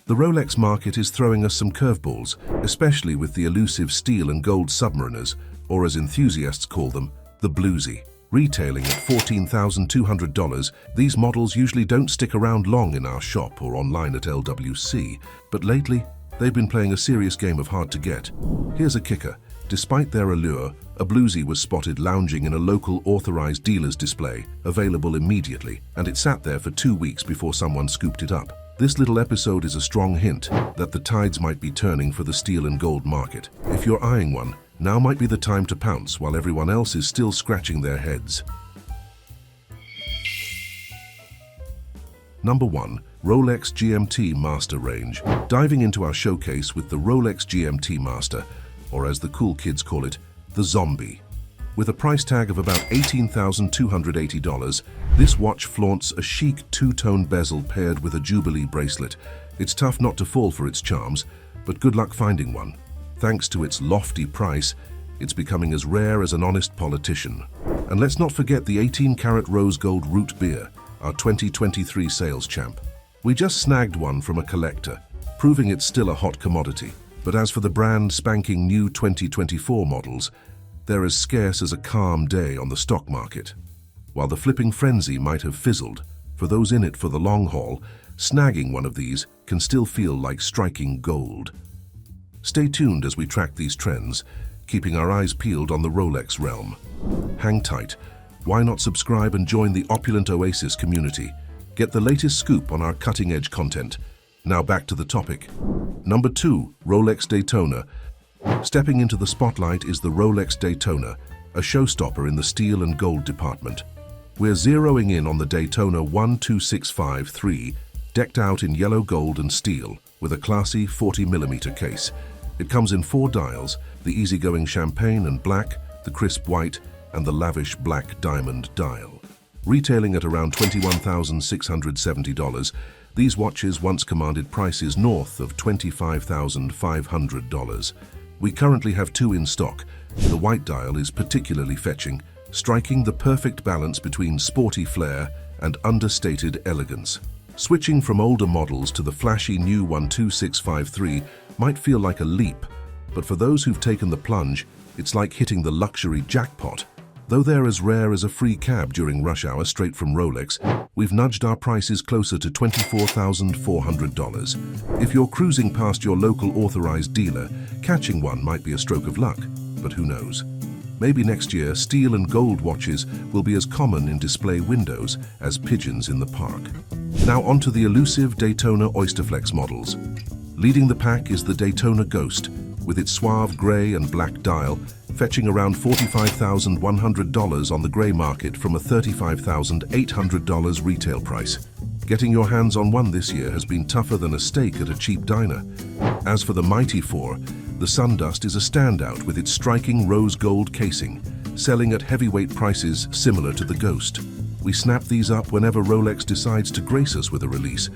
The Rolex market is throwing us some curveballs, especially with the elusive steel and gold Submariners, or as enthusiasts call them, the Bluesy. Retailing at $14,200, these models usually don't stick around long in our shop or online at LWC, but lately, they've been playing a serious game of hard to get. Here's a kicker. Despite their allure, a Bluesy was spotted lounging in a local authorized dealer's display, available immediately, and it sat there for 2 weeks before someone scooped it up. This little episode is a strong hint that the tides might be turning for the steel and gold market. If you're eyeing one, now might be the time to pounce while everyone else is still scratching their heads. Number 1. Rolex GMT Master range. Diving into our showcase with the Rolex GMT Master, or as the cool kids call it, the Zombie. With a price tag of about $18,280, this watch flaunts a chic two-tone bezel paired with a Jubilee bracelet. It's tough not to fall for its charms, but good luck finding one. Thanks to its lofty price, it's becoming as rare as an honest politician. And let's not forget the 18-karat rose gold root beer, our 2023 sales champ. We just snagged one from a collector, proving it's still a hot commodity. But as for the brand spanking new 2024 models, they're as scarce as a calm day on the stock market. While the flipping frenzy might have fizzled, for those in it for the long haul, snagging one of these can still feel like striking gold. Stay tuned as we track these trends, keeping our eyes peeled on the Rolex realm. Hang tight. Why not subscribe and join the Opulent Oasis community? Get the latest scoop on our cutting-edge content. Now back to the topic. Number 2. Rolex Daytona. Stepping into the spotlight is the Rolex Daytona, a showstopper in the steel and gold department. We're zeroing in on the Daytona 12653, decked out in yellow gold and steel, with a classy 40mm case. It comes in 4 dials, the easygoing champagne and black, the crisp white, and the lavish black diamond dial. Retailing at around $21,670, these watches once commanded prices north of $25,500. We currently have 2 in stock. The white dial is particularly fetching, striking the perfect balance between sporty flair and understated elegance. Switching from older models to the flashy new 12653 might feel like a leap, but for those who've taken the plunge, it's like hitting the luxury jackpot. Though they're as rare as a free cab during rush hour straight from Rolex, we've nudged our prices closer to $24,400. If you're cruising past your local authorized dealer, catching one might be a stroke of luck, but who knows? Maybe next year, steel and gold watches will be as common in display windows as pigeons in the park. Now onto the elusive Daytona Oysterflex models. Leading the pack is the Daytona Ghost, with its suave grey and black dial, fetching around $45,100 on the grey market from a $35,800 retail price. Getting your hands on one this year has been tougher than a steak at a cheap diner. As for the Mighty 4, the Sundust is a standout with its striking rose gold casing, selling at heavyweight prices similar to the Ghost. We snap these up whenever Rolex decides to grace us with a release,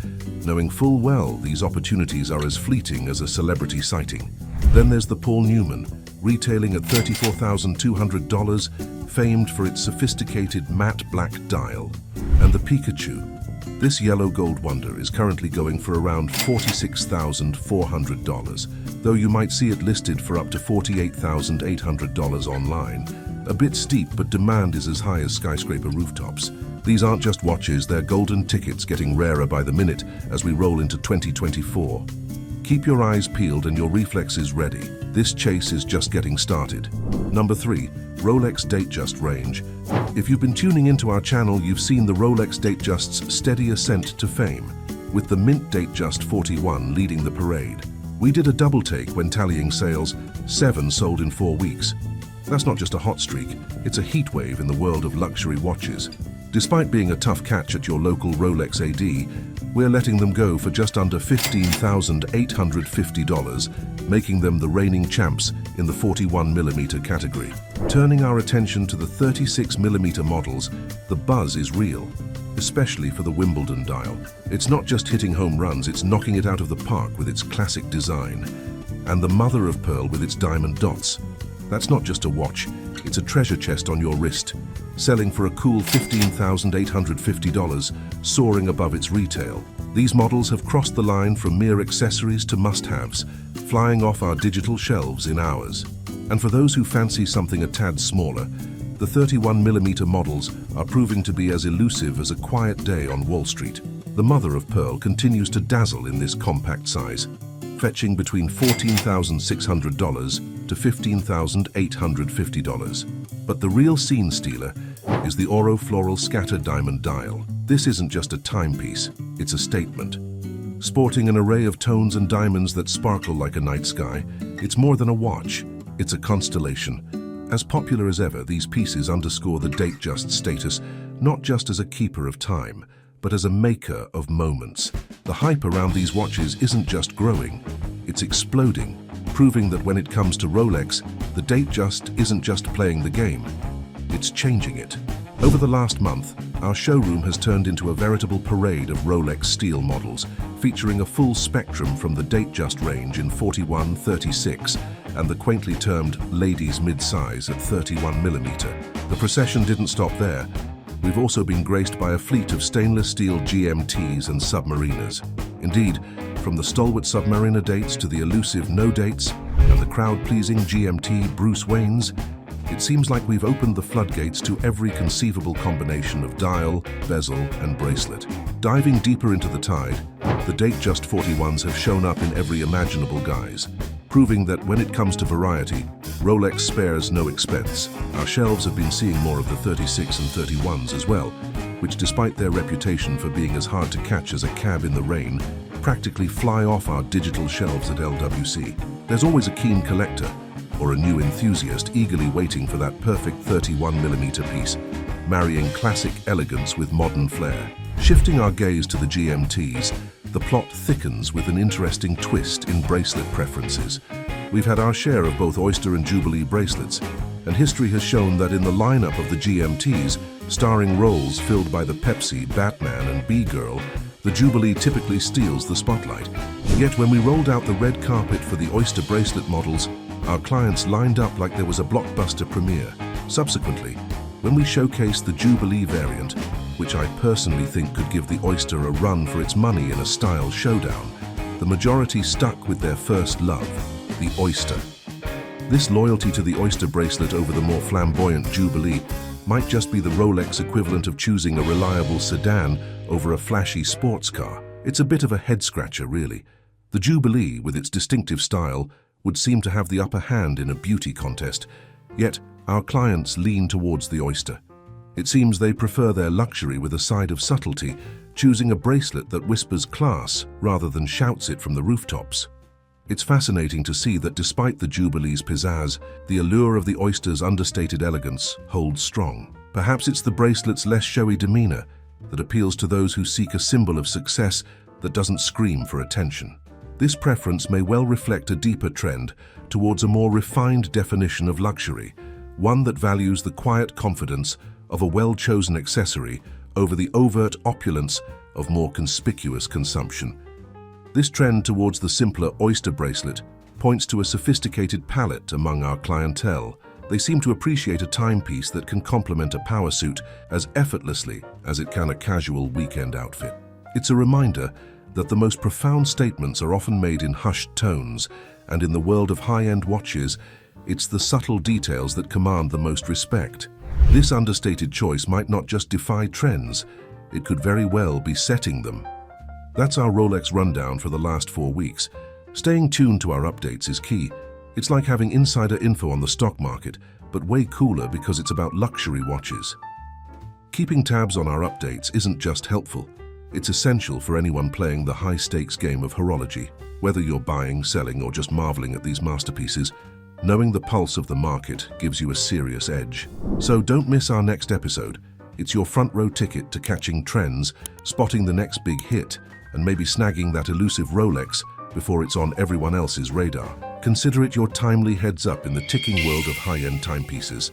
knowing full well these opportunities are as fleeting as a celebrity sighting. Then there's the Paul Newman, retailing at $34,200, famed for its sophisticated matte black dial. And the Pikachu. This yellow gold wonder is currently going for around $46,400, though you might see it listed for up to $48,800 online. A bit steep, but demand is as high as skyscraper rooftops. These aren't just watches, they're golden tickets getting rarer by the minute as we roll into 2024. Keep your eyes peeled and your reflexes ready. This chase is just getting started. Number 3. Rolex Datejust range. If you've been tuning into our channel, you've seen the Rolex Datejust's steady ascent to fame, with the mint Datejust 41 leading the parade. We did a double take when tallying sales, 7 sold in 4 weeks. That's not just a hot streak, it's a heat wave in the world of luxury watches. Despite being a tough catch at your local Rolex AD, we're letting them go for just under $15,850, making them the reigning champs in the 41mm category. Turning our attention to the 36mm models, the buzz is real, especially for the Wimbledon dial. It's not just hitting home runs, it's knocking it out of the park with its classic design. And the mother of pearl with its diamond dots. That's not just a watch, it's a treasure chest on your wrist, selling for a cool $15,850, soaring above its retail. These models have crossed the line from mere accessories to must-haves, flying off our digital shelves in hours. And for those who fancy something a tad smaller, the 31mm models are proving to be as elusive as a quiet day on Wall Street. The mother of pearl continues to dazzle in this compact size, fetching between $14,600 to $15,850. But the real scene stealer is the Oro Floral Scatter Diamond Dial. This isn't just a timepiece, it's a statement. Sporting an array of tones and diamonds that sparkle like a night sky, it's more than a watch, it's a constellation. As popular as ever, these pieces underscore the Datejust status, not just as a keeper of time, but as a maker of moments. The hype around these watches isn't just growing, it's exploding, proving that when it comes to Rolex, the Datejust isn't just playing the game, it's changing it. Over the last month, our showroom has turned into a veritable parade of Rolex steel models, featuring a full spectrum from the Datejust range in 41, 36, and the quaintly termed ladies mid-size at 31mm. The procession didn't stop there. We've also been graced by a fleet of stainless steel GMTs and Submariners. Indeed, from the stalwart Submariner dates to the elusive no dates and the crowd-pleasing GMT Bruce Waynes, it seems like we've opened the floodgates to every conceivable combination of dial, bezel, and bracelet. Diving deeper into the tide, the Datejust 41s have shown up in every imaginable guise, proving that when it comes to variety, Rolex spares no expense. Our shelves have been seeing more of the 36 and 31s as well, which despite their reputation for being as hard to catch as a cab in the rain, practically fly off our digital shelves at LWC. There's always a keen collector, or a new enthusiast eagerly waiting for that perfect 31mm piece, marrying classic elegance with modern flair. Shifting our gaze to the GMTs, the plot thickens with an interesting twist in bracelet preferences. We've had our share of both Oyster and Jubilee bracelets, and history has shown that in the lineup of the GMTs, starring roles filled by the Pepsi, Batman, and B-Girl, the Jubilee typically steals the spotlight. Yet when we rolled out the red carpet for the Oyster bracelet models, our clients lined up like there was a blockbuster premiere. Subsequently, when we showcased the Jubilee variant, which I personally think could give the Oyster a run for its money in a style showdown, the majority stuck with their first love, the Oyster. This loyalty to the Oyster bracelet over the more flamboyant Jubilee might just be the Rolex equivalent of choosing a reliable sedan over a flashy sports car. It's a bit of a head-scratcher, really. The Jubilee, with its distinctive style, would seem to have the upper hand in a beauty contest, yet our clients lean towards the Oyster. It seems they prefer their luxury with a side of subtlety, choosing a bracelet that whispers class rather than shouts it from the rooftops. It's fascinating to see that despite the Jubilee's pizzazz, the allure of the Oyster's understated elegance holds strong. Perhaps it's the bracelet's less showy demeanor that appeals to those who seek a symbol of success that doesn't scream for attention. This preference may well reflect a deeper trend towards a more refined definition of luxury, one that values the quiet confidence of a well-chosen accessory over the overt opulence of more conspicuous consumption. This trend towards the simpler Oyster bracelet points to a sophisticated palette among our clientele. They seem to appreciate a timepiece that can complement a power suit as effortlessly as it can a casual weekend outfit. It's a reminder that the most profound statements are often made in hushed tones, and in the world of high-end watches, it's the subtle details that command the most respect. This understated choice might not just defy trends, it could very well be setting them. That's our Rolex rundown for the last 4 weeks. Staying tuned to our updates is key. It's like having insider info on the stock market, but way cooler because it's about luxury watches. Keeping tabs on our updates isn't just helpful. It's essential for anyone playing the high-stakes game of horology. Whether you're buying, selling, or just marveling at these masterpieces, knowing the pulse of the market gives you a serious edge. So don't miss our next episode. It's your front-row ticket to catching trends, spotting the next big hit, and maybe snagging that elusive Rolex before it's on everyone else's radar. Consider it your timely heads-up in the ticking world of high-end timepieces.